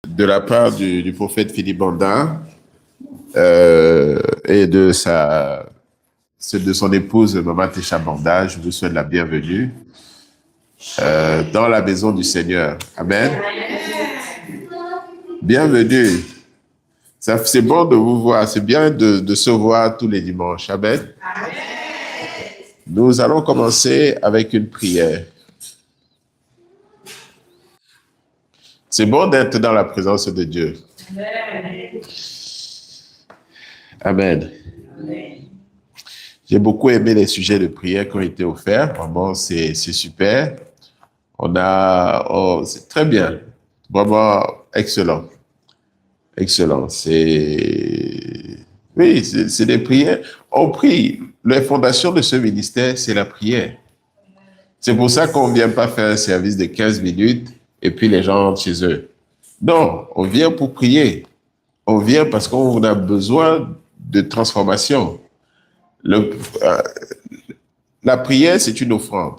de la part du prophète Philippe Banda et de son épouse Maman Técha Banda. Je vous souhaite la bienvenue dans la maison du Seigneur. Amen. Bienvenue. C'est bon de vous voir. C'est bien de se voir tous les dimanches. Amen. Nous allons commencer avec une prière. C'est bon d'être dans la présence de Dieu. Amen. Amen. J'ai beaucoup aimé les sujets de prière qui ont été offerts. Vraiment, c'est super. C'est très bien. Vraiment excellent. Excellent. Oui, c'est des prières. On prie. La fondation de ce ministère, c'est la prière. C'est pour ça qu'on ne vient pas faire un service de 15 minutes et puis les gens rentrent chez eux. Non, on vient pour prier. On vient parce qu'on a besoin de transformation. La prière, c'est une offrande.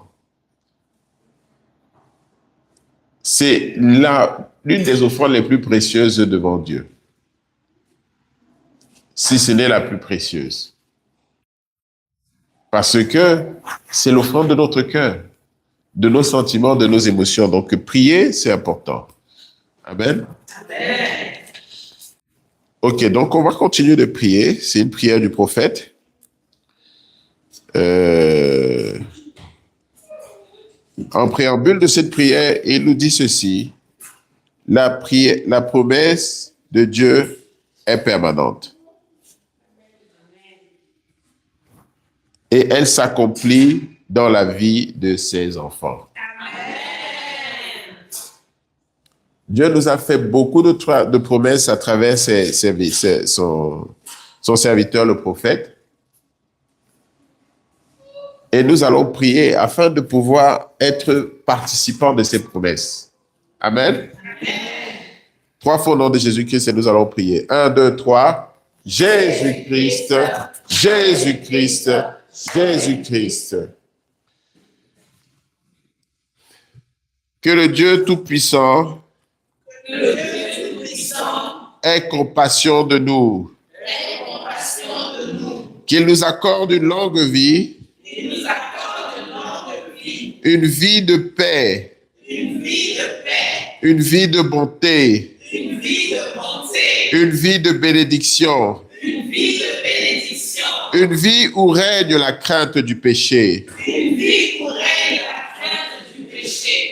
C'est l'une des offrandes les plus précieuses devant Dieu. Si ce n'est la plus précieuse. Parce que c'est l'offrande de notre cœur, de nos sentiments, de nos émotions. Donc, prier, c'est important. Amen. Amen. Ok, donc on va continuer de prier. C'est une prière du prophète. En préambule de cette prière, il nous dit ceci. La promesse de Dieu est permanente. Et elle s'accomplit dans la vie de ses enfants. Amen. Dieu nous a fait beaucoup de promesses à travers son serviteur, le prophète. Et nous allons prier afin de pouvoir être participants de ces promesses. Amen. Amen. 3 fois au nom de Jésus-Christ et nous allons prier. 1, 2, 3. Jésus-Christ, Jésus-Christ, Jésus-Christ. Que le Dieu Tout-Puissant ait compassion de nous. Qu'il nous accorde une longue vie, une vie de paix, une vie de bonté, une vie de bénédiction, une vie où règne la crainte du péché,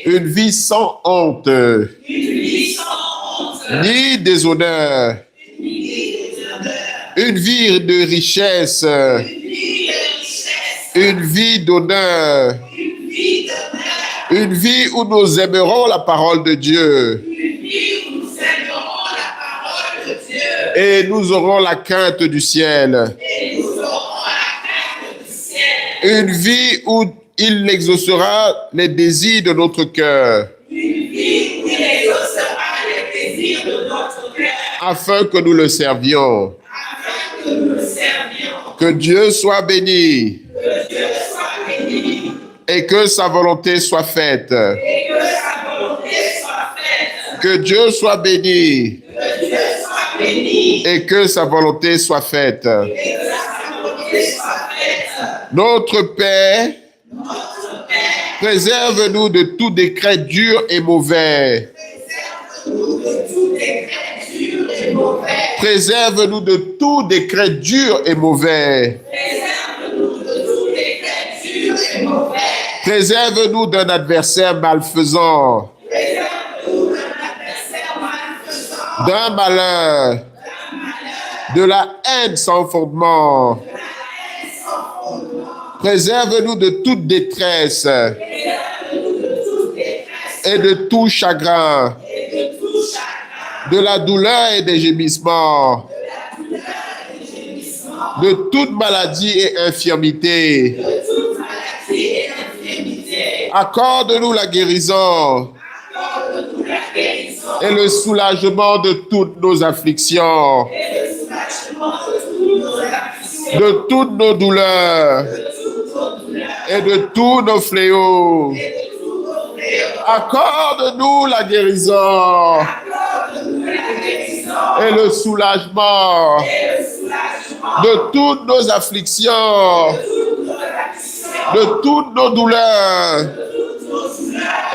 une vie sans honte, ni déshonneur, une vie de richesse, une vie d'honneur, une vie où nous aimerons la parole de Dieu. Et nous aurons la crainte du ciel. Une vie où il exaucera les désirs de notre cœur. Afin que nous le servions. Que Dieu soit béni. Et que sa volonté soit faite. Que Dieu soit béni. Et que sa volonté soit faite. Notre Père, préserve-nous de tout décret dur et mauvais. Préserve-nous de tout décret dur et mauvais. Préserve-nous d'un adversaire malfaisant. D'un malheur. De la haine sans fondement. Préserve-nous de toute détresse et de tout chagrin, de la douleur et des gémissements, de toute maladie et infirmité. Accorde-nous la guérison et le soulagement de toutes nos afflictions, de toutes nos douleurs et de tous nos fléaux. Accorde-nous la guérison et le soulagement de toutes nos afflictions, de toutes nos douleurs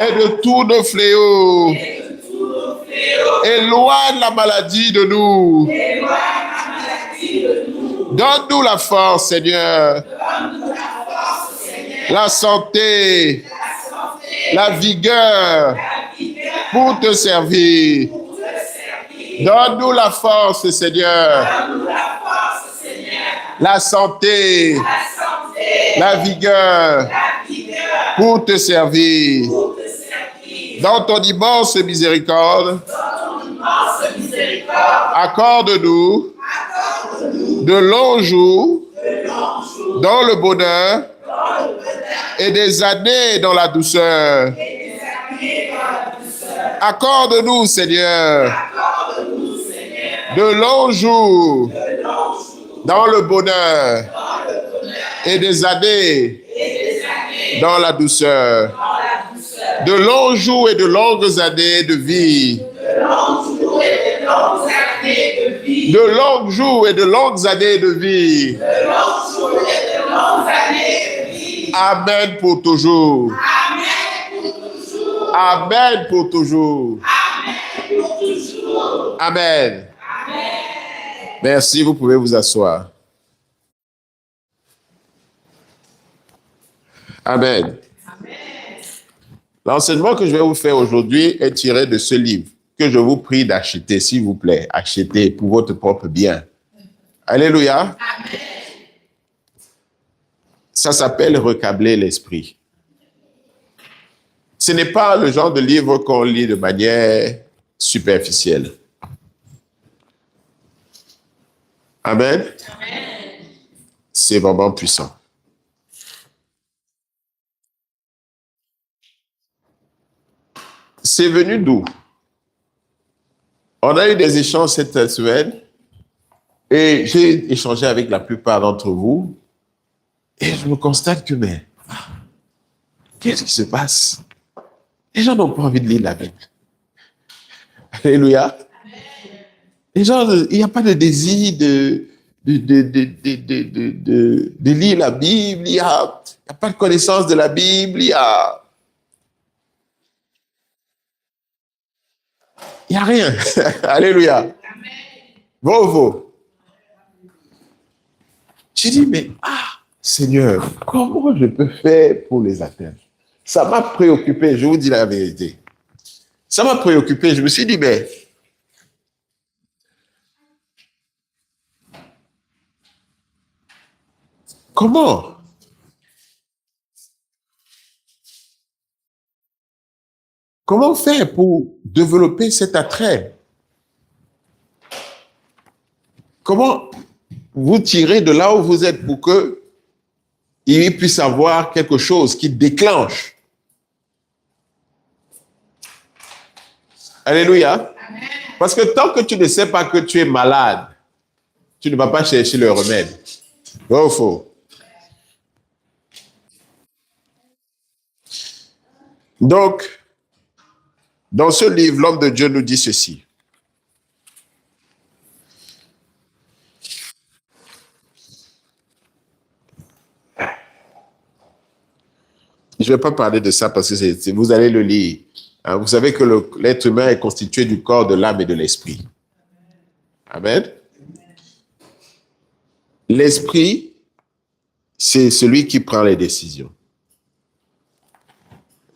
et de tous nos fléaux. Éloigne la maladie de nous. Donne-nous la force, Seigneur. La santé, la vigueur pour te servir. Donne-nous la force, Seigneur. La santé, la vigueur pour te servir. Dans ton immense miséricorde, accorde-nous de longs jours dans le bonheur et des années dans la douceur. Accorde-nous, Seigneur, de longs jours dans le bonheur et des années dans la douceur. De longs jours et de longues années de vie. De longs jours et de longues années de vie. Amen pour toujours. Amen pour toujours. Amen. Merci, vous pouvez vous asseoir. Amen. L'enseignement que je vais vous faire aujourd'hui est tiré de ce livre que je vous prie d'acheter, s'il vous plaît. Achetez pour votre propre bien. Alléluia. Amen. Ça s'appelle Recabler l'esprit. Ce n'est pas le genre de livre qu'on lit de manière superficielle. Amen. Amen. C'est vraiment puissant. C'est venu d'où? On a eu des échanges cette semaine et j'ai échangé avec la plupart d'entre vous et je me constate que, mais, qu'est-ce qui se passe? Les gens n'ont pas envie de lire la Bible. Alléluia. Les gens, il n'y a pas de désir de lire la Bible, il n'y a pas de connaissance de la Bible, il n'y a rien. Alléluia. Bravo. J'ai dit, mais, Seigneur, comment je peux faire pour les atteindre? Ça m'a préoccupé, je vous dis la vérité. Ça m'a préoccupé, je me suis dit, mais, comment? Comment faire pour développer cet attrait? Comment vous tirer de là où vous êtes pour que il puisse avoir quelque chose qui déclenche? Alléluia. Amen. Parce que tant que tu ne sais pas que tu es malade, tu ne vas pas chercher le remède. Vrai ou faux? Donc, dans ce livre, l'homme de Dieu nous dit ceci. Je ne vais pas parler de ça parce que vous allez le lire. Vous savez que l'être humain est constitué du corps, de l'âme et de l'esprit. Amen. L'esprit, c'est celui qui prend les décisions.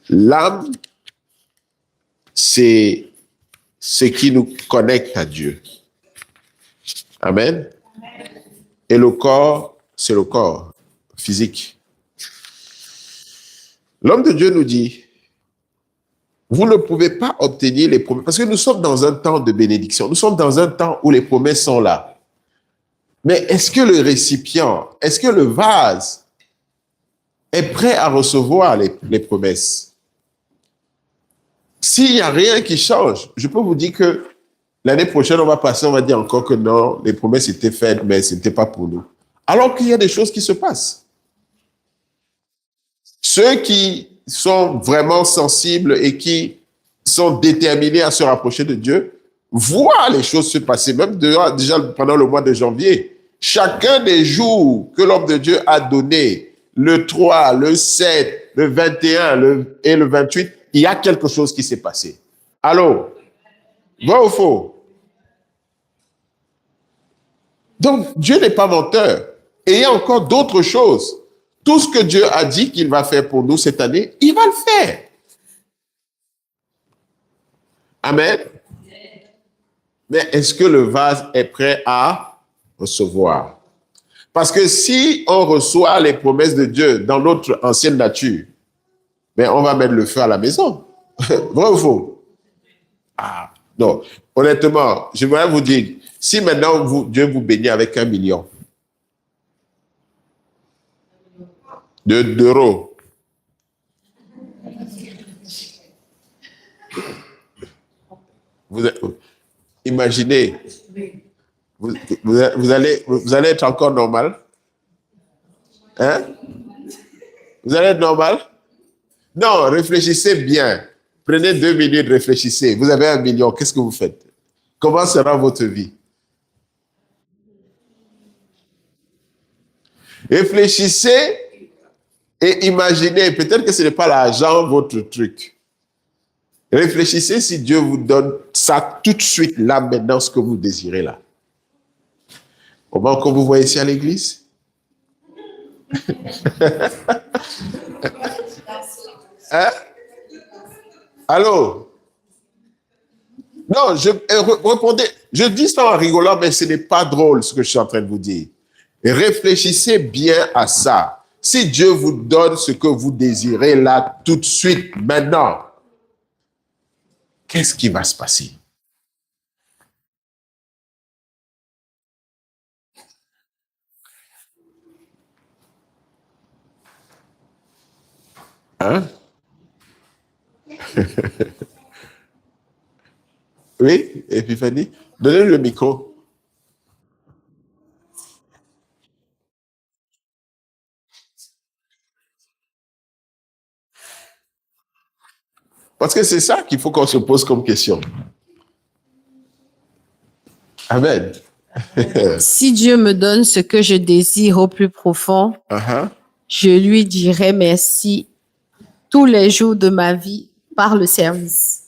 L'âme, c'est ce qui nous connecte à Dieu. Amen. Et le corps, c'est le corps physique. L'homme de Dieu nous dit, vous ne pouvez pas obtenir les promesses, parce que nous sommes dans un temps de bénédiction, nous sommes dans un temps où les promesses sont là. Mais est-ce que le récipient, est-ce que le vase est prêt à recevoir les promesses? S'il n'y a rien qui change, je peux vous dire que l'année prochaine, on va passer, on va dire encore que non, les promesses étaient faites, mais ce n'était pas pour nous. Alors qu'il y a des choses qui se passent. Ceux qui sont vraiment sensibles et qui sont déterminés à se rapprocher de Dieu voir les choses se passer, même déjà pendant le mois de janvier. Chacun des jours que l'homme de Dieu a donné, le 3, le 7, le 21 et le 28, il y a quelque chose qui s'est passé. Allô? Vrai ou faux? Donc, Dieu n'est pas menteur. Et il y a encore d'autres choses. Tout ce que Dieu a dit qu'il va faire pour nous cette année, il va le faire. Amen. Mais est-ce que le vase est prêt à recevoir? Parce que si on reçoit les promesses de Dieu dans notre ancienne nature, ben on va mettre le feu à la maison. Vrai ou faux? Ah, non. Honnêtement, je voudrais vous dire, si maintenant Dieu vous bénit avec 1 million d'euros, imaginez, vous allez être encore normal? Hein? Vous allez être normal? Non, réfléchissez bien. Prenez 2 minutes, réfléchissez. Vous avez 1 million, qu'est-ce que vous faites? Comment sera votre vie? Réfléchissez et imaginez, peut-être que ce n'est pas l'argent votre truc. Réfléchissez si Dieu vous donne ça tout de suite, là, maintenant, ce que vous désirez là. Comment que vous voyez ici à l'église? Hein? Allô? Non, répondez. Je dis ça en rigolant, mais ce n'est pas drôle ce que je suis en train de vous dire. Réfléchissez bien à ça. Si Dieu vous donne ce que vous désirez là, tout de suite, maintenant, qu'est-ce qui va se passer? Hein? Oui, Epiphanie? Donnez le micro. Parce que c'est ça qu'il faut qu'on se pose comme question. Amen. Si Dieu me donne ce que je désire au plus profond, je lui dirai merci tous les jours de ma vie par le service.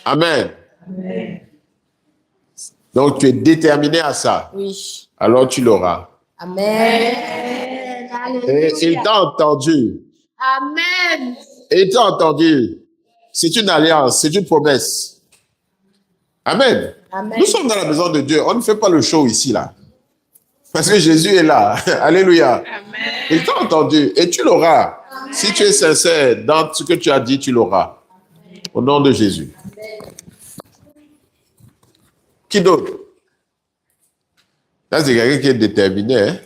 Amen. Donc, tu es déterminé à ça. Oui. Alors, tu l'auras. Amen. Et il t'a entendu. Amen. Et il t'a entendu. C'est une alliance, c'est une promesse. Amen. Amen. Nous sommes dans la maison de Dieu. On ne fait pas le show ici, là. Parce que Jésus est là. Alléluia. Amen. Il t'a entendu et tu l'auras. Si tu es sincère dans ce que tu as dit, tu l'auras. Au nom de Jésus. Qui d'autre? Là, c'est quelqu'un qui est déterminé. Hein?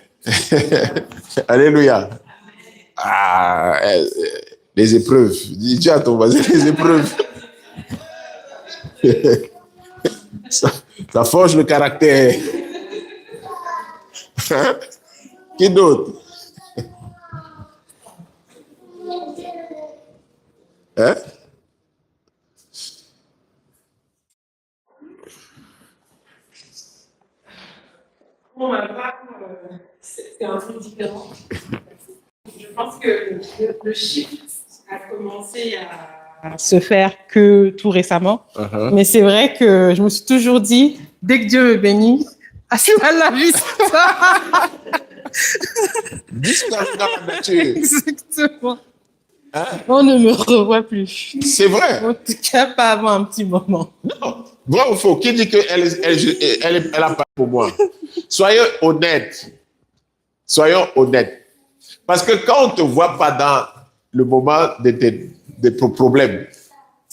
Alléluia. Ah, les épreuves. Dis à ton voisin, les épreuves. Ça forge le caractère. Hein? Qui d'autre? Hein? Pour ma part, c'est un peu différent. Je pense que le shift a commencé à se faire que tout récemment. Mais c'est vrai que je me suis toujours dit, dès que Dieu me bénit, assez mal la vie, c'est ça. Disparu dans la nature. Exactement. Hein? On ne me revoit plus. C'est vrai. En tout cas, pas avant un petit moment. Non. Vrai ou faux? Qui dit qu'elle a pas pour moi? Soyons honnêtes. Soyons honnêtes. Parce que quand on ne te voit pas dans le moment de ton problème,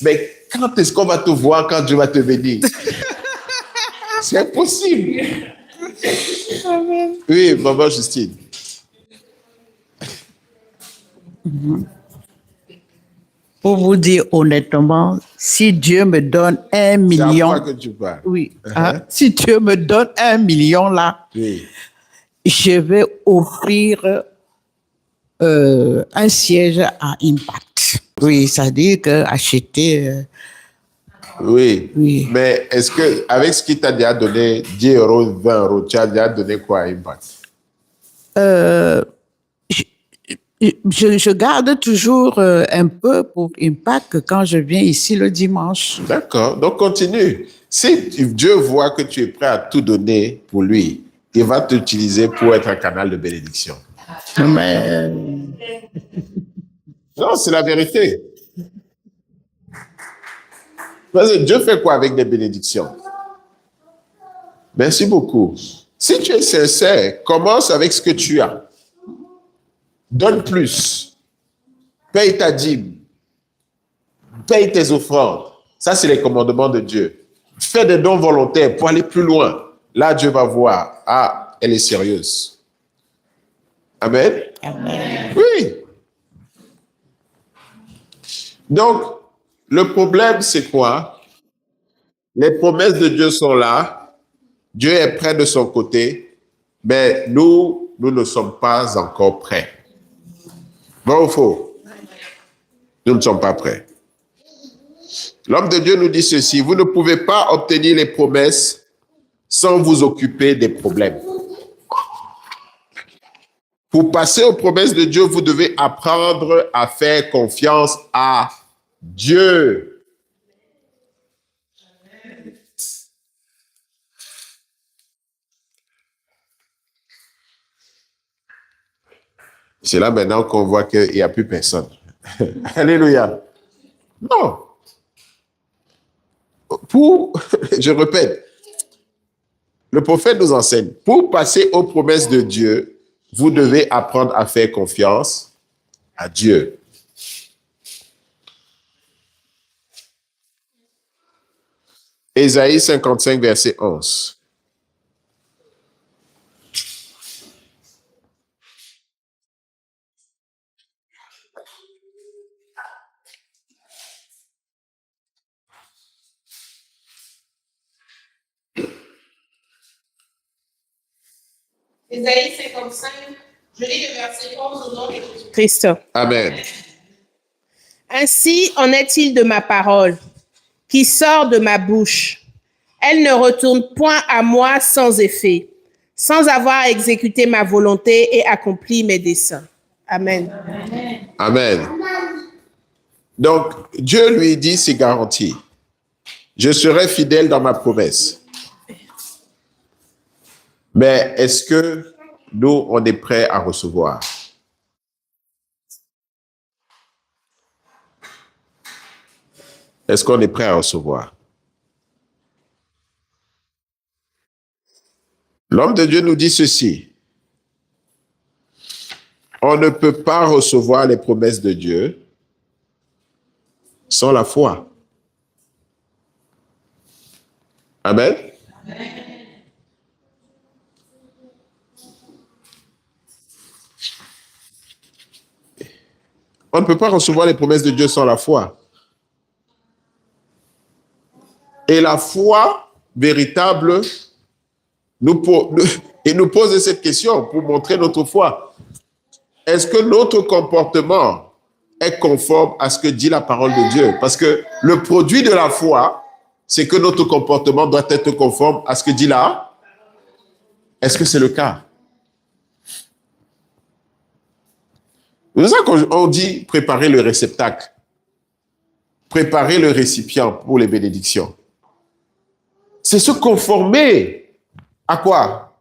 mais quand est-ce qu'on va te voir quand Dieu va te bénir? C'est impossible. Amen. Oui, maman Justine. Pour vous dire honnêtement, si Dieu me donne 1 C'est à million, moi que tu parles. oui, hein, si Dieu me donne 1 million là, Oui. je vais offrir un siège à Impact. Oui, c'est-à-dire que acheter Oui. Oui. Mais est-ce que, avec ce qu'il t'a déjà donné, 10 euros, 20 euros, tu as déjà donné quoi à Impact? Je garde toujours un peu pour Impact quand je viens ici le dimanche. D'accord. Donc, continue. Si Dieu voit que tu es prêt à tout donner pour lui, il va t'utiliser pour être un canal de bénédiction. Mais Non, c'est la vérité. Parce que Dieu fait quoi avec des bénédictions? Merci beaucoup. Si tu es sincère, commence avec ce que tu as. Donne plus. Paye ta dîme. Paye tes offrandes. Ça, c'est les commandements de Dieu. Fais des dons volontaires pour aller plus loin. Là, Dieu va voir. Ah, elle est sérieuse. Amen. Amen. Oui. Donc, le problème, c'est quoi? Les promesses de Dieu sont là. Dieu est prêt de son côté. Mais nous ne sommes pas encore prêts. Bon ou faux? Nous ne sommes pas prêts. L'homme de Dieu nous dit ceci: vous ne pouvez pas obtenir les promesses sans vous occuper des problèmes. Pour passer aux promesses de Dieu, vous devez apprendre à faire confiance à Dieu. C'est là maintenant qu'on voit qu'il n'y a plus personne. Alléluia. Non. Je répète, le prophète nous enseigne, pour passer aux promesses de Dieu, vous devez apprendre à faire confiance à Dieu. Ésaïe 55, verset 11. Ésaïe 55, je lis le verset 11 au nom de Jésus-Christ. Amen. Ainsi en est-il de ma parole qui sort de ma bouche. Elle ne retourne point à moi sans effet, sans avoir exécuté ma volonté et accompli mes desseins. Amen. Amen. Donc, Dieu lui dit, c'est garanti. Je serai fidèle dans ma promesse. Mais est-ce que nous, on est prêts à recevoir? Est-ce qu'on est prêt à recevoir? L'homme de Dieu nous dit ceci: on ne peut pas recevoir les promesses de Dieu sans la foi. Amen. On ne peut pas recevoir les promesses de Dieu sans la foi. Et la foi véritable nous pose cette question pour montrer notre foi. Est-ce que notre comportement est conforme à ce que dit la parole de Dieu? Parce que le produit de la foi, c'est que notre comportement doit être conforme à ce que dit là. Est-ce que c'est le cas? C'est ça qu'on dit préparer le réceptacle, préparer le récipient pour les bénédictions. C'est se conformer à quoi?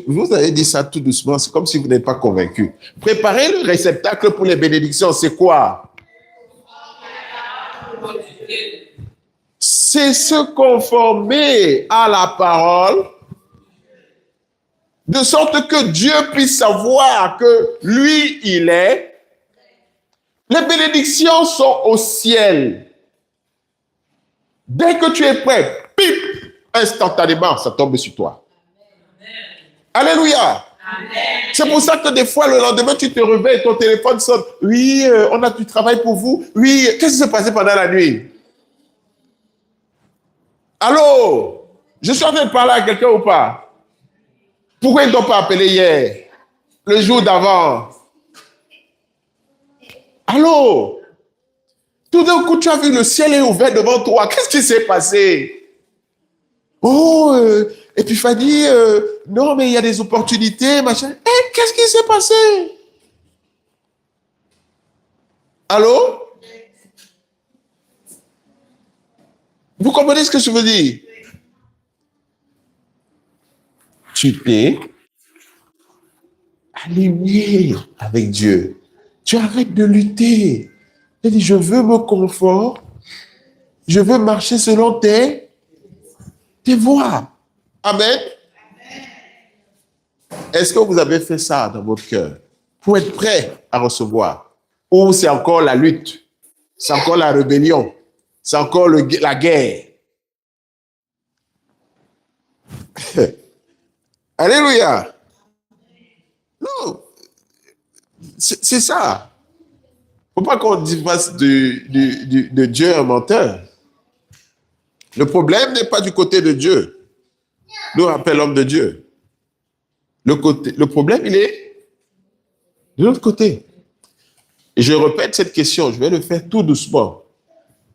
Vous avez dit ça tout doucement, c'est comme si vous n'êtes pas convaincu. Préparer le réceptacle pour les bénédictions, c'est quoi? C'est se conformer à la parole, de sorte que Dieu puisse savoir que lui, il est. Les bénédictions sont au ciel. Dès que tu es prêt, pip, instantanément, ça tombe sur toi. Amen. Alléluia. Amen. C'est pour ça que des fois, le lendemain, tu te réveilles, ton téléphone sonne. Oui, on a du travail pour vous. Oui, qu'est-ce qui s'est passé pendant la nuit? Allô? Je suis en train de parler à quelqu'un ou pas? Pourquoi ils ne t'ont pas appelé hier? Le jour d'avant? Allô? Tout d'un coup, tu as vu le ciel est ouvert devant toi. Qu'est-ce qui s'est passé? Oh, Épiphanie, non, mais il y a des opportunités, machin. Qu'est-ce qui s'est passé? Allô? Vous comprenez ce que je veux dire? Tu t'es aligné avec Dieu. Tu arrêtes de lutter. Tu dis, je veux mon confort. Je veux marcher selon tes voies. Amen. Est-ce que vous avez fait ça dans votre cœur pour être prêt à recevoir? Ou c'est encore la lutte? C'est encore la rébellion? C'est encore la guerre? Alléluia. Non, c'est ça. Il ne faut pas qu'on fasse de Dieu un menteur. Le problème n'est pas du côté de Dieu. Nous rappelle l'homme de Dieu. Le problème, il est de l'autre côté. Et je répète cette question, je vais le faire tout doucement.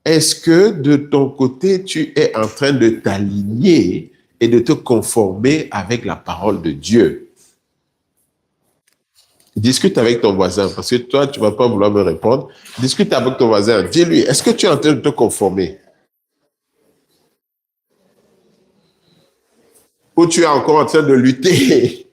Est-ce que de ton côté, tu es en train de t'aligner et de te conformer avec la parole de Dieu? Discute avec ton voisin, parce que toi, tu ne vas pas vouloir me répondre. Discute avec ton voisin. Dis-lui, est-ce que tu es en train de te conformer? Ou tu es encore en train de lutter?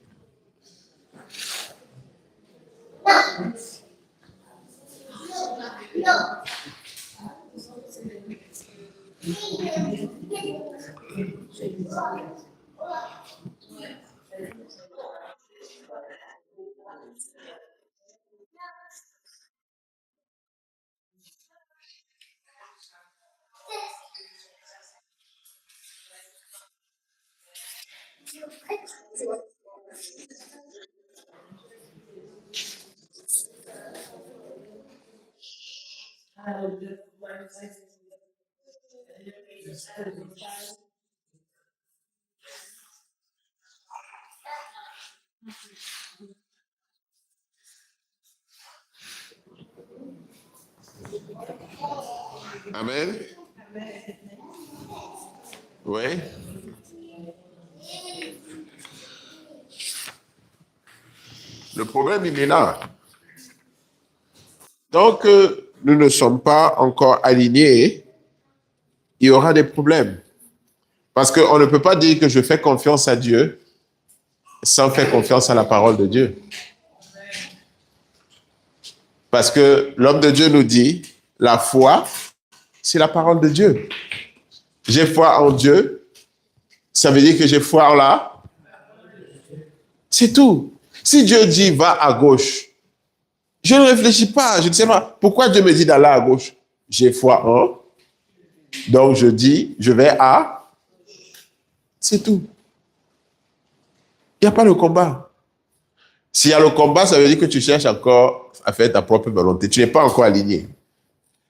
Amen. Oui. Le problème, il est là. Donc, nous ne sommes pas encore alignés, il y aura des problèmes. Parce qu'on ne peut pas dire que je fais confiance à Dieu sans faire confiance à la parole de Dieu. Parce que l'homme de Dieu nous dit, la foi, c'est la parole de Dieu. J'ai foi en Dieu, ça veut dire que j'ai foi en là. C'est tout. Si Dieu dit va à gauche, je ne réfléchis pas, je ne sais pas. Pourquoi Dieu me dit d'aller à gauche? J'ai foi en. Donc je dis, je vais à. C'est tout. Il n'y a pas de combat. S'il y a le combat, ça veut dire que tu cherches encore à faire ta propre volonté. Tu n'es pas encore aligné.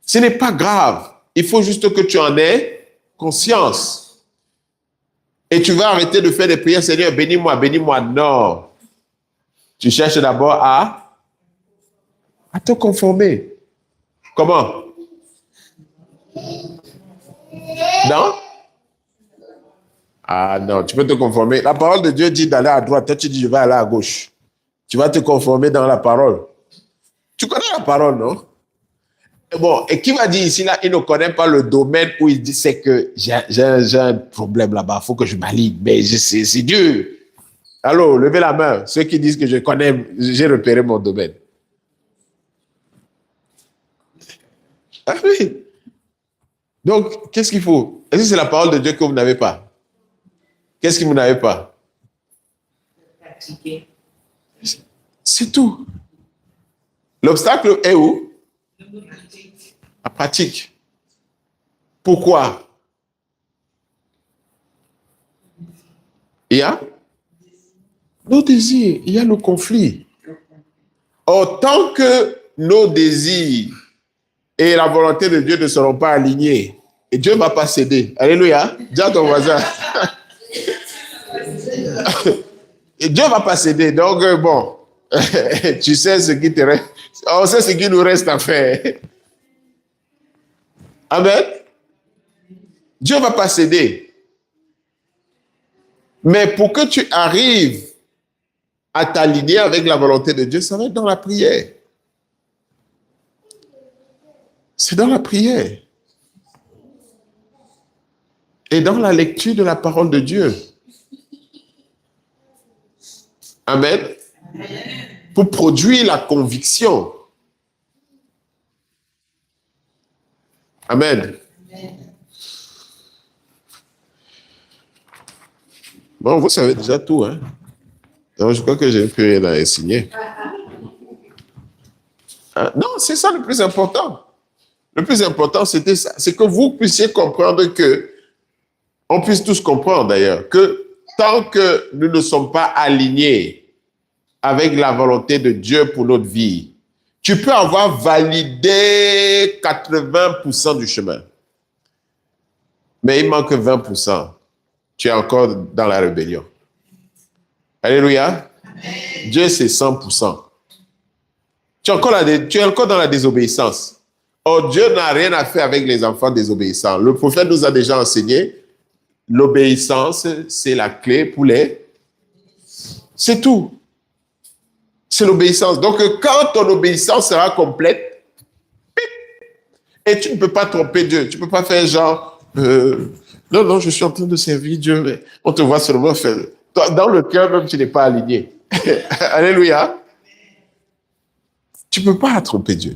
Ce n'est pas grave. Il faut juste que tu en aies conscience. Et tu vas arrêter de faire des prières, Seigneur, bénis-moi, bénis-moi. Non. Tu cherches d'abord à te conformer. Comment? Non? Ah non, tu peux te conformer. La parole de Dieu dit d'aller à droite. Toi, tu dis, je vais aller à gauche. Tu vas te conformer dans la parole. Tu connais la parole, non? Bon, et qui va dire ici, là, il ne connaît pas le domaine où il dit, c'est que j'ai un problème là-bas, il faut que je m'aligne. Mais c'est Dieu. Allô, levez la main. Ceux qui disent que je connais, j'ai repéré mon domaine. Ah oui. Donc, qu'est-ce qu'il faut? Est-ce que c'est la parole de Dieu que vous n'avez pas? Qu'est-ce que vous n'avez pas? Pratiquer. C'est tout. L'obstacle est où? La pratique. Pourquoi? Il y a nos désirs, il y a le conflit. Or, tant que nos désirs et la volonté de Dieu ne seront pas alignés, et Dieu ne va pas céder. Alléluia. Dis à ton voisin. Et Dieu ne va pas céder. Donc, bon, tu sais ce qui te reste. On sait ce qu'il nous reste à faire. Amen. Dieu ne va pas céder. Mais pour que tu arrives à t'aligner avec la volonté de Dieu, ça va être dans la prière. C'est dans la prière. Et dans la lecture de la parole de Dieu. Amen. Pour produire la conviction. Amen. Bon, vous savez déjà tout, hein? Donc, je crois que je n'ai plus rien à enseigner. Non, c'est ça le plus important. Le plus important, c'était ça. C'est que vous puissiez comprendre que, on puisse tous comprendre d'ailleurs, que tant que nous ne sommes pas alignés avec la volonté de Dieu pour notre vie, tu peux avoir validé 80% du chemin. Mais il manque 20%. Tu es encore dans la rébellion. Alléluia. Amen. Dieu, c'est 100%. Tu es encore dans la désobéissance. Or, Dieu n'a rien à faire avec les enfants désobéissants. Le prophète nous a déjà enseigné, l'obéissance, c'est la clé pour les... C'est tout. C'est l'obéissance. Donc, quand ton obéissance sera complète, et tu ne peux pas tromper Dieu, tu ne peux pas faire genre... non, je suis en train de servir Dieu, mais on te voit seulement faire... Dans le cœur, même, tu n'es pas aligné. Alléluia. Tu ne peux pas tromper Dieu.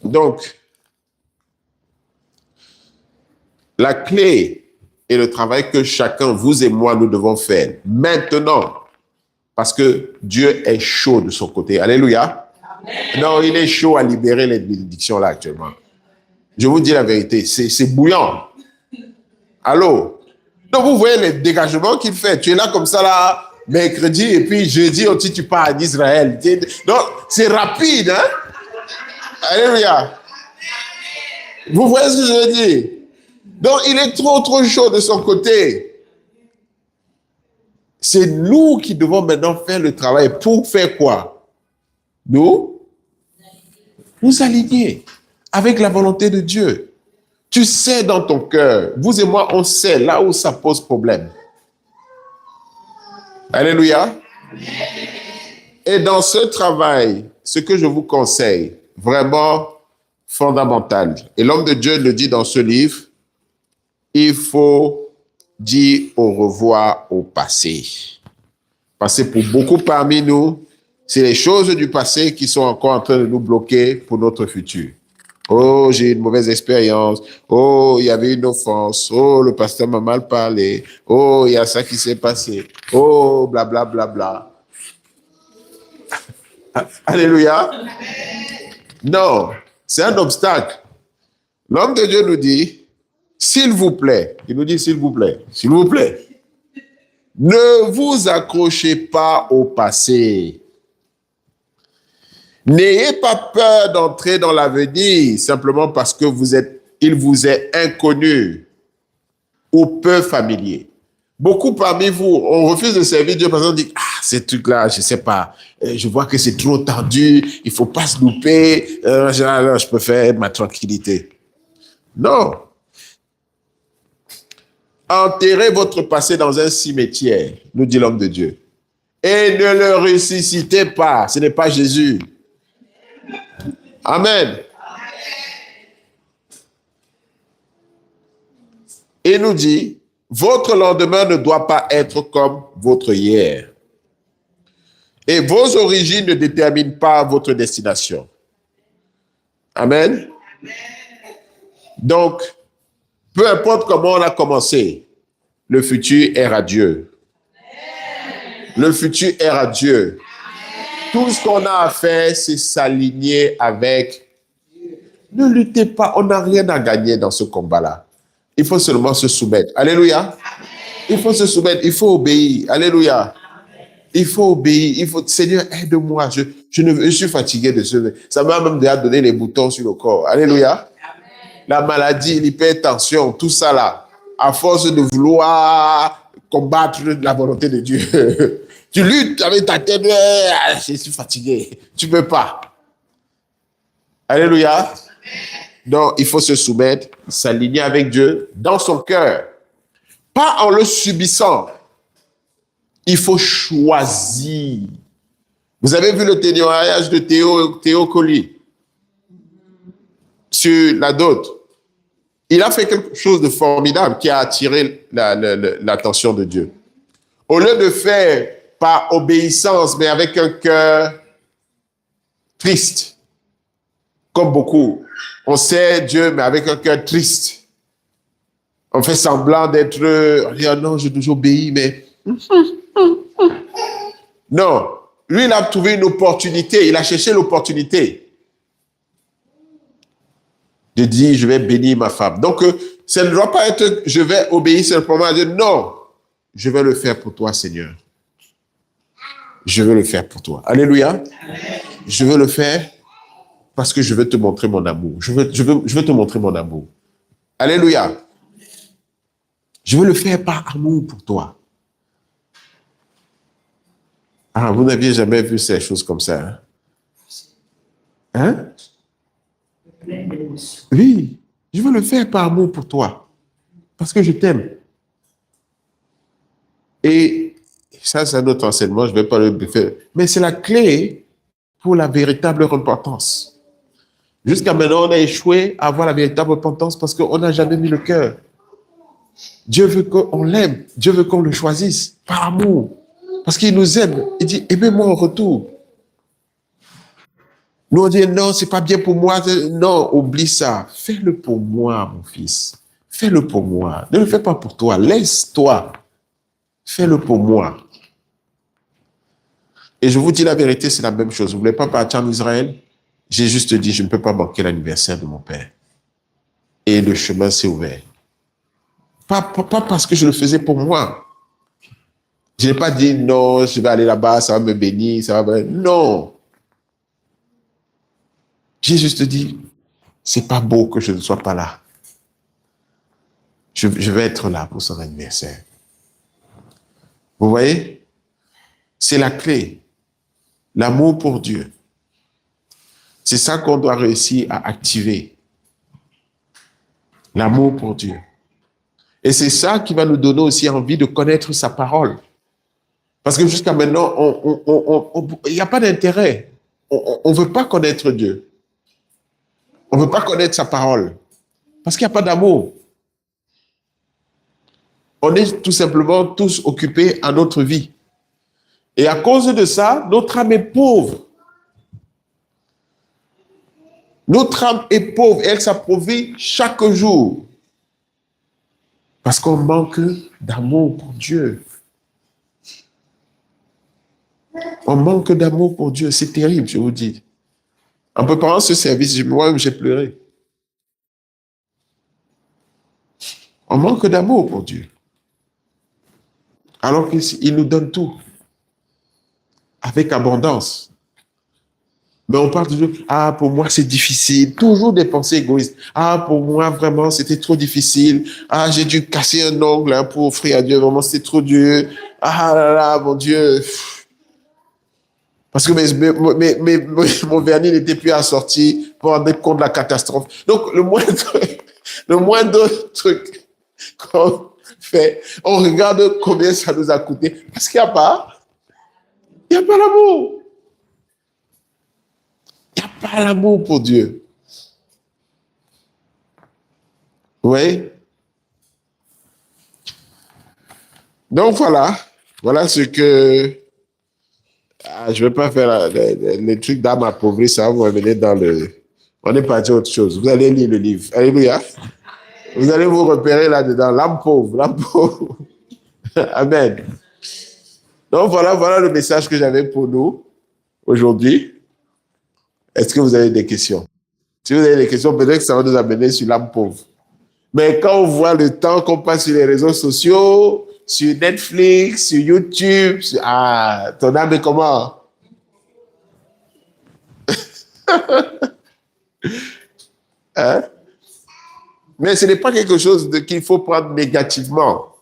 Donc, la clé est le travail que chacun, vous et moi, nous devons faire maintenant. Parce que Dieu est chaud de son côté. Alléluia. Amen. Non, il est chaud à libérer les bénédictions là actuellement. Je vous dis la vérité, c'est bouillant. Allô? Donc, vous voyez les dégagements qu'il fait. Tu es là comme ça, là, mercredi, et puis jeudi, tu pars en Israël. Donc, c'est rapide, hein? Alléluia. Vous voyez ce que je veux dire? Donc, il est trop chaud de son côté. C'est nous qui devons maintenant faire le travail. Pour faire quoi? Nous aligner avec la volonté de Dieu. Tu sais dans ton cœur, vous et moi, on sait là où ça pose problème. Alléluia. Et dans ce travail, ce que je vous conseille, vraiment fondamental, et l'homme de Dieu le dit dans ce livre, il faut dire au revoir au passé. Parce que pour beaucoup parmi nous, c'est les choses du passé qui sont encore en train de nous bloquer pour notre futur. Oh, j'ai une mauvaise expérience. Oh, il y avait une offense. Oh, le pasteur m'a mal parlé. Oh, il y a ça qui s'est passé. Oh, blablabla. Bla, bla. Alléluia. Non, c'est un obstacle. L'homme de Dieu nous dit, s'il vous plaît, il nous dit s'il vous plaît, ne vous accrochez pas au passé. N'ayez pas peur d'entrer dans l'avenir simplement parce que il vous est inconnu ou peu familier. Beaucoup parmi vous, on refuse de servir Dieu parce qu'on dit, ces trucs-là, je sais pas, je vois que c'est trop tendu, il faut pas se louper, je préfère ma tranquillité. Non. Enterrez votre passé dans un cimetière, nous dit l'homme de Dieu. Et ne le ressuscitez pas, ce n'est pas Jésus. Amen. Et nous dit, votre lendemain ne doit pas être comme votre hier. Et vos origines ne déterminent pas votre destination. Amen. Donc, peu importe comment on a commencé, le futur est radieux. Le futur est radieux. Tout ce qu'on a à faire, c'est s'aligner avec. Ne luttez pas, on n'a rien à gagner dans ce combat-là. Il faut seulement se soumettre. Alléluia. Il faut se soumettre, il faut obéir. Alléluia. Il faut obéir. Seigneur, aide-moi. Je suis fatigué de ce. Ça m'a même déjà donné les boutons sur le corps. Alléluia. La maladie, l'hypertension, tout ça là, à force de vouloir combattre la volonté de Dieu. Tu luttes avec ta tête. Ah, je suis fatigué. Tu ne peux pas. Alléluia. Donc, il faut se soumettre, s'aligner avec Dieu dans son cœur. Pas en le subissant. Il faut choisir. Vous avez vu le témoignage de Théo Colli sur la dot. Il a fait quelque chose de formidable qui a attiré l'attention de Dieu. Au lieu de faire par obéissance, mais avec un cœur triste, comme beaucoup, on sait Dieu, mais avec un cœur triste. On fait semblant d'être, on dit, oh non, je dois obéir, mais... Non, lui, il a trouvé une opportunité, il a cherché l'opportunité de dire, je vais bénir ma femme. Donc, ça ne doit pas être, je vais obéir simplement à Dieu. Non, je vais le faire pour toi, Seigneur. Je veux le faire pour toi. Alléluia. Je veux le faire parce que je veux te montrer mon amour. Je veux te montrer mon amour. Alléluia. Je veux le faire par amour pour toi. Ah, vous n'aviez jamais vu ces choses comme ça. Hein? Oui, je veux le faire par amour pour toi. Parce que je t'aime. Et ça, c'est un autre enseignement, je ne vais pas le faire. Mais c'est la clé pour la véritable repentance. Jusqu'à maintenant, on a échoué à avoir la véritable repentance parce qu'on n'a jamais mis le cœur. Dieu veut qu'on l'aime. Dieu veut qu'on le choisisse par amour. Parce qu'il nous aime. Il dit, aimez-moi en retour. Nous, on dit, non, c'est pas bien pour moi. Non, oublie ça. Fais-le pour moi, mon fils. Fais-le pour moi. Ne le fais pas pour toi. Laisse-toi. Fais-le pour moi. Et je vous dis la vérité, c'est la même chose. Vous ne voulez pas partir en Israël? J'ai juste dit, je ne peux pas manquer l'anniversaire de mon père. Et le chemin s'est ouvert. Pas parce que je le faisais pour moi. Je n'ai pas dit, non, je vais aller là-bas, ça va me bénir, ça va me... Non. J'ai juste dit, c'est pas beau que je ne sois pas là. Je vais être là pour son anniversaire. Vous voyez? C'est la clé. L'amour pour Dieu. C'est ça qu'on doit réussir à activer. L'amour pour Dieu. Et c'est ça qui va nous donner aussi envie de connaître sa parole. Parce que jusqu'à maintenant, il n'y a pas d'intérêt. On ne veut pas connaître Dieu. On ne veut pas connaître sa parole. Parce qu'il n'y a pas d'amour. On est tout simplement tous occupés à notre vie. Et à cause de ça, notre âme est pauvre. Notre âme est pauvre et elle s'appauvrit chaque jour. Parce qu'on manque d'amour pour Dieu. On manque d'amour pour Dieu. C'est terrible, je vous dis. En préparant ce service, moi-même, j'ai pleuré. On manque d'amour pour Dieu. Alors qu'il nous donne tout. Avec abondance. Mais on parle toujours, ah, pour moi, c'est difficile. Toujours des pensées égoïstes. Ah, pour moi, vraiment, c'était trop difficile. Ah, j'ai dû casser un ongle pour offrir à Dieu. Vraiment, c'était trop dur. Ah là là, mon Dieu. Parce que mon vernis n'était plus assorti pour rendre compte de la catastrophe. Donc, le moindre truc qu'on fait, on regarde combien ça nous a coûté. Parce qu'il n'y a pas l'amour. Il n'y a pas l'amour pour Dieu. Oui. Donc, voilà ce que... je ne vais pas faire les trucs d'âme appauvrie, ça va vous amener dans le... On est parti à autre chose. Vous allez lire le livre. Alléluia. Vous allez vous repérer là-dedans. L'âme pauvre. Amen. Donc voilà le message que j'avais pour nous aujourd'hui. Est-ce que vous avez des questions? Si vous avez des questions, peut-être que ça va nous amener sur l'âme pauvre. Mais quand on voit le temps qu'on passe sur les réseaux sociaux, sur Netflix, sur YouTube, ton âme est comment? Hein? Mais ce n'est pas quelque chose qu'il faut prendre négativement.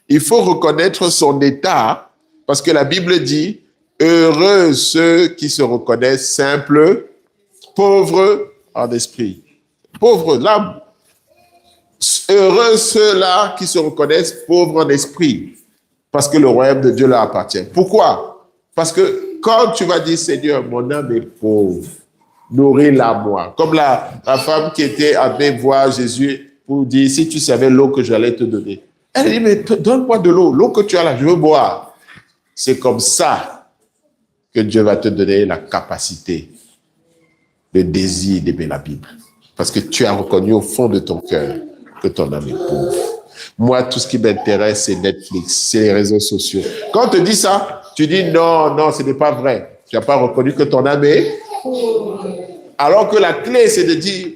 Il faut reconnaître son état Parce que la Bible dit, heureux ceux qui se reconnaissent simples, pauvres en esprit. Pauvres, là, heureux ceux-là qui se reconnaissent pauvres en esprit. Parce que le royaume de Dieu leur appartient. Pourquoi? Parce que quand tu vas dire, Seigneur, mon âme est pauvre, nourris-la moi. Comme la femme qui était amenée voir Jésus pour dire, si tu savais l'eau que j'allais te donner. Elle dit, mais donne-moi de l'eau. L'eau que tu as là, je veux boire. C'est comme ça que Dieu va te donner la capacité, le désir d'aimer la Bible. Parce que tu as reconnu au fond de ton cœur que ton âme est pauvre. Moi, tout ce qui m'intéresse, c'est Netflix, c'est les réseaux sociaux. Quand on te dit ça, tu dis non, ce n'est pas vrai. Tu n'as pas reconnu que ton âme est pauvre. Alors que la clé, c'est de dire,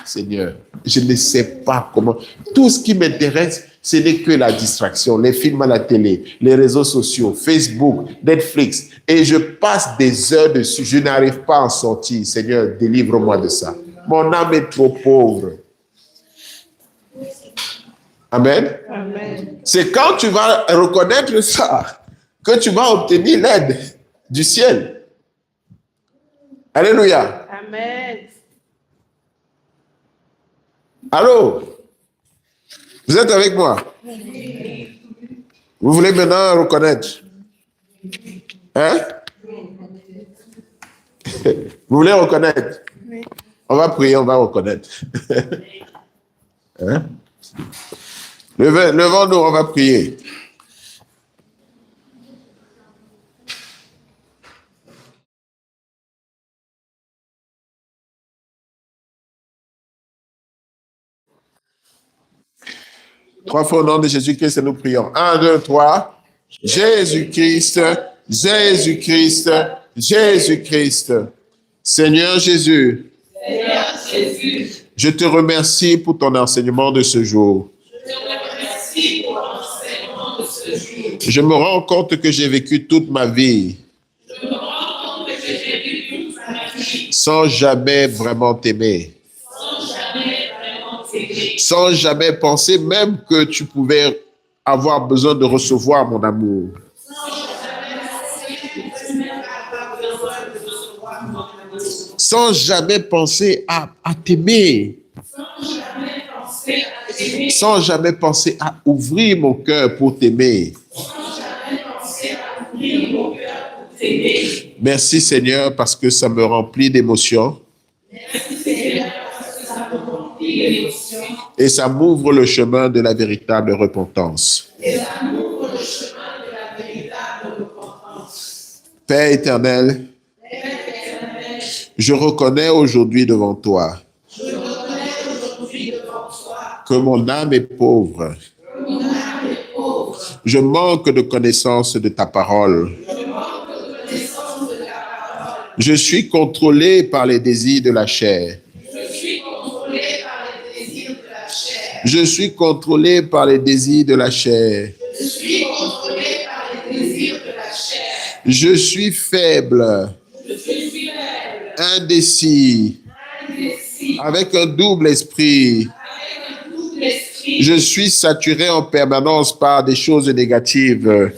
Seigneur, je ne sais pas comment. Tout ce qui m'intéresse, ce n'est que la distraction, les films à la télé, les réseaux sociaux, Facebook, Netflix. Et je passe des heures dessus. Je n'arrive pas à en sortir. Seigneur, délivre-moi de ça. Mon âme est trop pauvre. Amen. Amen. C'est quand tu vas reconnaître ça que tu vas obtenir l'aide du ciel. Alléluia. Amen. Allô? Vous êtes avec moi? Vous voulez maintenant reconnaître? Hein? Vous voulez reconnaître? On va prier, on va reconnaître. Hein? Levons-nous, on va prier. Trois fois au nom de Jésus-Christ, nous prions. 1, 2, 3. Jésus-Christ, Jésus-Christ, Jésus-Christ. Seigneur Jésus, je te remercie pour ton enseignement de ce jour. Je me rends compte que j'ai vécu toute ma vie sans jamais vraiment t'aimer. Sans jamais penser même que tu pouvais avoir besoin de recevoir mon amour. Sans jamais penser à t'aimer. Sans jamais penser à ouvrir mon cœur pour t'aimer. Merci Seigneur parce que ça me remplit d'émotions. Et ça m'ouvre le chemin de la véritable repentance. Père éternel, je reconnais aujourd'hui devant toi que mon âme est pauvre. Je manque de connaissance de ta parole. Je suis contrôlé par les désirs de la chair. Je suis contrôlé par les désirs de la chair. Je suis faible. Indécis. Avec un double esprit. Je suis saturé en permanence par des choses négatives.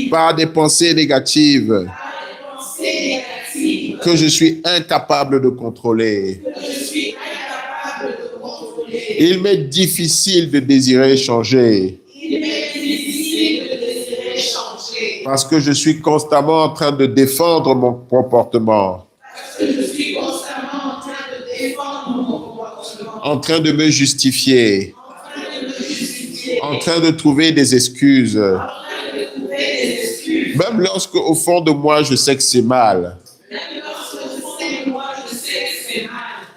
Par des pensées négatives. Que je suis incapable de contrôler. Il m'est difficile de désirer changer. Parce que je suis constamment en train de défendre mon comportement. En train de me justifier. En train de trouver des excuses. Même lorsque au fond de moi, je sais que c'est mal.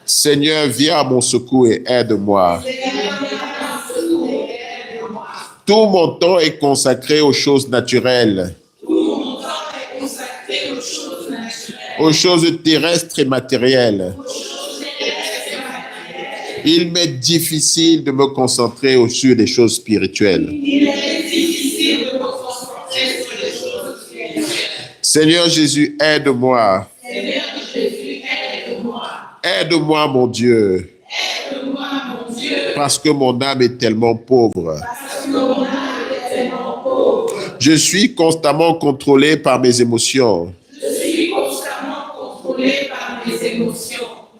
Seigneur, viens à mon secours et aide-moi. Tout mon temps est consacré aux choses naturelles. Aux choses terrestres et matérielles. Il m'est difficile de me concentrer sur des choses spirituelles. Seigneur Jésus, aide-moi. Aide-moi, mon Dieu. Parce que mon âme est tellement pauvre. Je suis constamment contrôlé par mes émotions.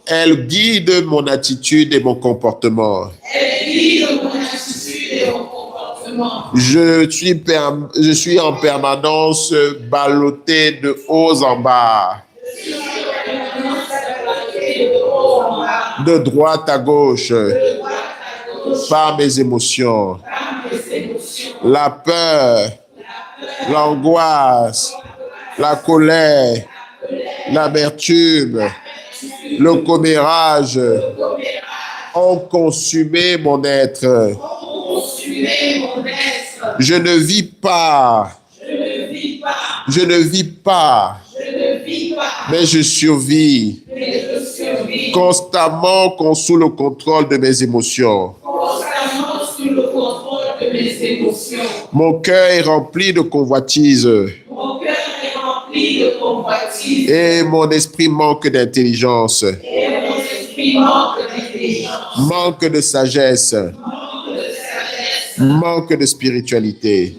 Elle guide mon attitude et mon comportement. Je suis en permanence ballotté de haut en bas, de droite à gauche, par mes émotions. La peur, l'angoisse, la colère, l'amertume, le commérage ont consumé mon être. Je ne vis pas. Je ne vis pas. Mais je survis. Constamment sous le contrôle de mes émotions. Mon cœur est rempli de convoitise. Et mon esprit manque d'intelligence. Manque de sagesse. Manque de spiritualité.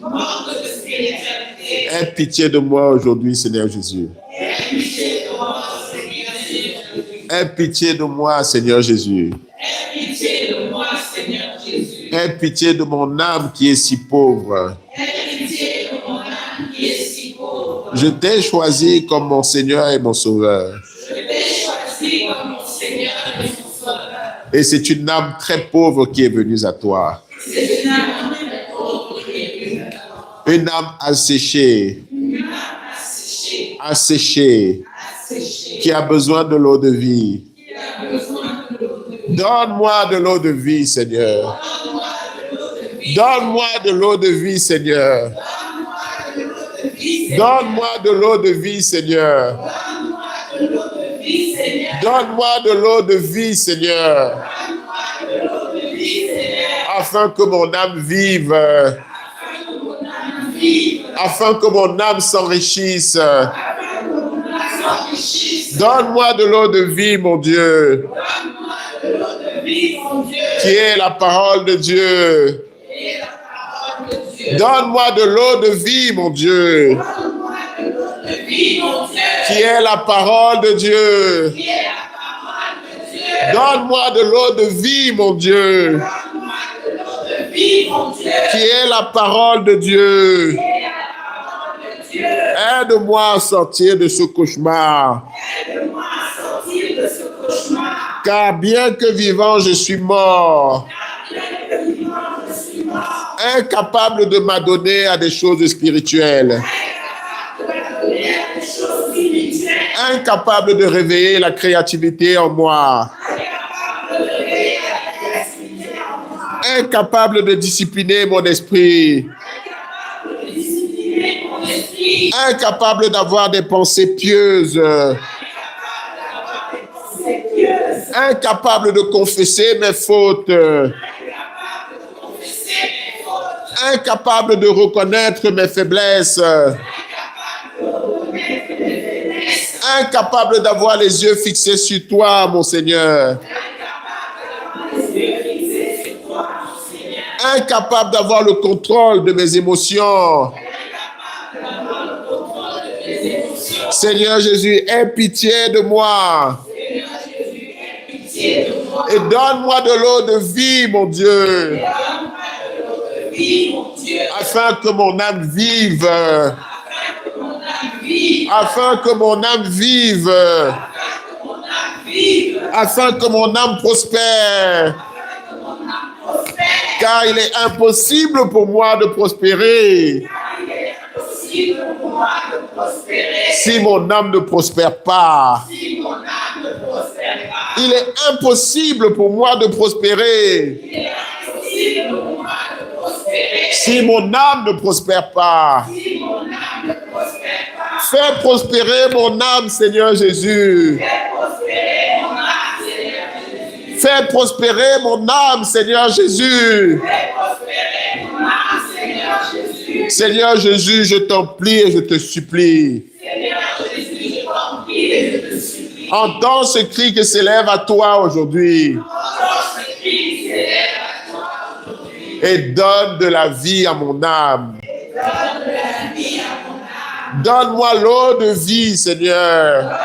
Aie pitié de moi aujourd'hui, Seigneur Jésus. Aie pitié de moi, Seigneur Jésus. Aie pitié de mon âme qui est si pauvre. Je t'ai choisi comme mon Seigneur et mon Sauveur. Et c'est une âme très pauvre qui est venue à toi. Une âme asséchée, qui a besoin de l'eau de vie. Donne-moi de l'eau de vie, Seigneur. Donne-moi de l'eau de vie, Seigneur. Donne-moi de l'eau de vie, Seigneur. Donne-moi de l'eau de vie, Seigneur. Afin que mon âme vive. Afin que mon âme s'enrichisse. Donne-moi de l'eau de vie, mon Dieu. Qui est la parole de Dieu. Donne-moi de l'eau de vie, mon Dieu. Qui est la parole de Dieu. Donne-moi de l'eau de vie, mon Dieu. Qui est la parole de Dieu. Aide-moi à sortir de ce cauchemar. Car bien que vivant, je suis mort. Incapable de m'adonner à des choses spirituelles. Incapable de réveiller la créativité en moi. Incapable de discipliner mon esprit. Incapable d'avoir des pensées pieuses. Incapable de confesser mes fautes. Incapable de reconnaître mes faiblesses. Incapable d'avoir les yeux fixés sur toi, mon Seigneur. Incapable d'avoir le contrôle de mes émotions. Seigneur Jésus, aie pitié de moi. Et donne-moi de l'eau de vie, mon Dieu. Afin que mon âme vive. Afin que mon âme vive. Afin que mon âme prospère. Car il est impossible pour moi de prospérer. Si mon âme ne prospère pas. Il est impossible pour moi de prospérer. Si mon âme ne prospère pas. Fais prospérer mon âme, Seigneur Jésus. Fais prospérer mon âme, Seigneur Jésus. Seigneur Jésus, je t'en prie et je te supplie. Entends ce cri qui s'élève à toi aujourd'hui. Et donne de la vie à mon âme. Donne-moi l'eau de vie, Seigneur.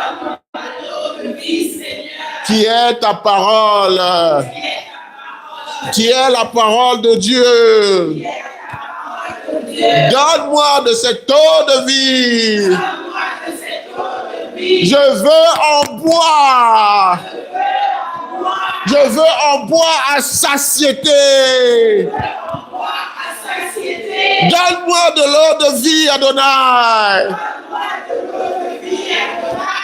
Qui est ta parole. Qui est la parole de Dieu. Donne-moi de cette eau de vie. Je veux en boire. Je veux en boire à satiété. Donne-moi de l'eau de vie, Adonai.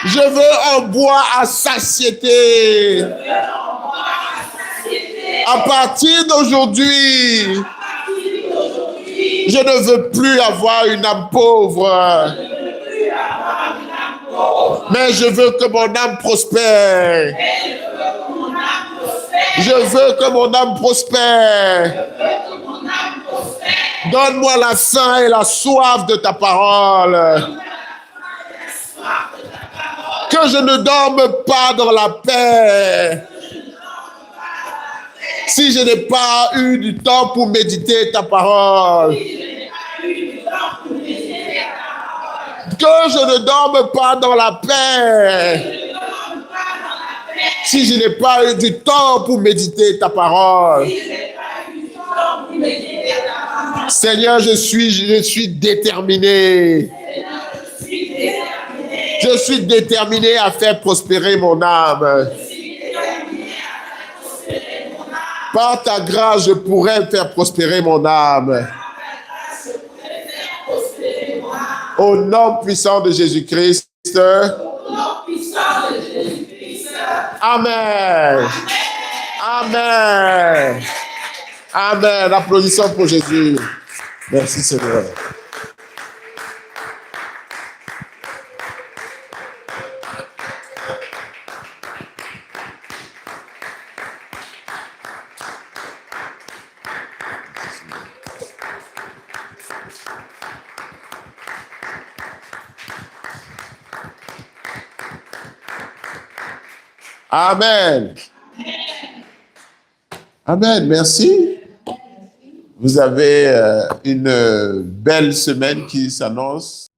Je veux en boire à satiété. À partir d'aujourd'hui, je ne veux plus avoir une âme pauvre. Mais je veux que mon âme prospère. Je veux que mon âme prospère. Donne-moi la faim et la soif de ta parole. Que je ne dorme pas dans la paix. Si je n'ai pas eu du temps pour méditer ta parole. Que je ne dorme pas dans la paix. Si je n'ai pas eu du temps pour méditer ta parole. Seigneur, je suis déterminé. Je suis déterminé à faire prospérer mon âme. Par ta grâce, je pourrais faire prospérer mon âme. Au nom puissant de Jésus-Christ. Amen. Amen. Amen. Applaudissons pour Jésus. Merci Seigneur. Amen. Amen. Merci. Vous avez une belle semaine qui s'annonce.